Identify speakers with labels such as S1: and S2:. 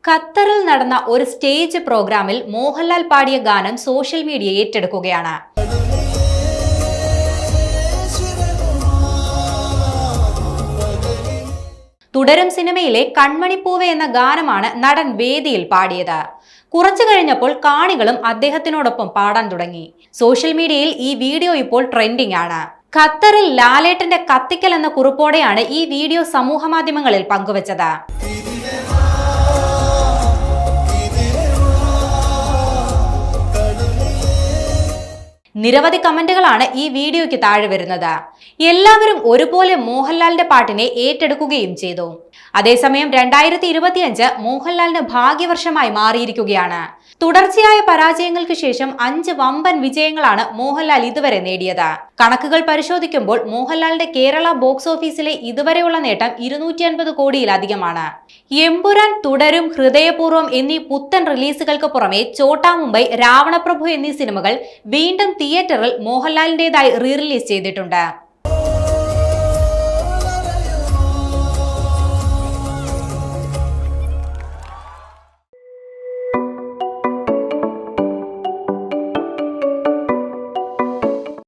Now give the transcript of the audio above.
S1: ഖത്തറിൽ നടന്ന ഒരു സ്റ്റേജ് പ്രോഗ്രാമിൽ മോഹൻലാൽ പാടിയ ഗാനം സോഷ്യൽ മീഡിയ ഏറ്റെടുക്കുകയാണ്. തുടരും സിനിമയിലെ കൺമണിപ്പൂവേ എന്ന ഗാനമാണ് നടൻ വേദിയിൽ പാടിയത്. കുറച്ചു കഴിഞ്ഞപ്പോൾ കാണികളും അദ്ദേഹത്തിനോടൊപ്പം പാടാൻ തുടങ്ങി. സോഷ്യൽ മീഡിയയിൽ ഈ വീഡിയോ ഇപ്പോൾ ട്രെൻഡിംഗ് ആണ്. ഖത്തറിൽ ലാലേട്ടന്റെ കത്തിക്കൽ എന്ന കുറിപ്പോടെയാണ് ഈ വീഡിയോ സമൂഹമാധ്യമങ്ങളിൽ പങ്കുവച്ചത്. നിരവധി കമന്റുകളാണ് ഈ വീഡിയോയ്ക്ക് താഴെ വരുന്നത്. എല്ലാവരും ഒരുപോലെ മോഹൻലാലിന്റെ പാട്ടിനെ ഏറ്റെടുക്കുകയും ചെയ്തു. അതേസമയം 2025 മോഹൻലാലിന് ഭാഗ്യവർഷമായി മാറിയിരിക്കുകയാണ്. തുടർച്ചയായ പരാജയങ്ങൾക്ക് ശേഷം 5 വമ്പൻ വിജയങ്ങളാണ് മോഹൻലാൽ ഇതുവരെ നേടിയത്. കണക്കുകൾ പരിശോധിക്കുമ്പോൾ മോഹൻലാലിന്റെ കേരള ബോക്സ് ഓഫീസിലെ ഇതുവരെയുള്ള നേട്ടം 250 കോടിയിലധികമാണ്. എമ്പുരാൻ, തുടരും, ഹൃദയപൂർവ്വം എന്നീ പുത്തൻ റിലീസുകൾക്ക് പുറമെ ചോട്ടാ മുംബൈ, രാവണപ്രഭു എന്നീ സിനിമകൾ വീണ്ടും തിയേറ്ററിൽ മോഹൻലാലിന്റേതായി റീ റിലീസ് ചെയ്തിട്ടുണ്ട്.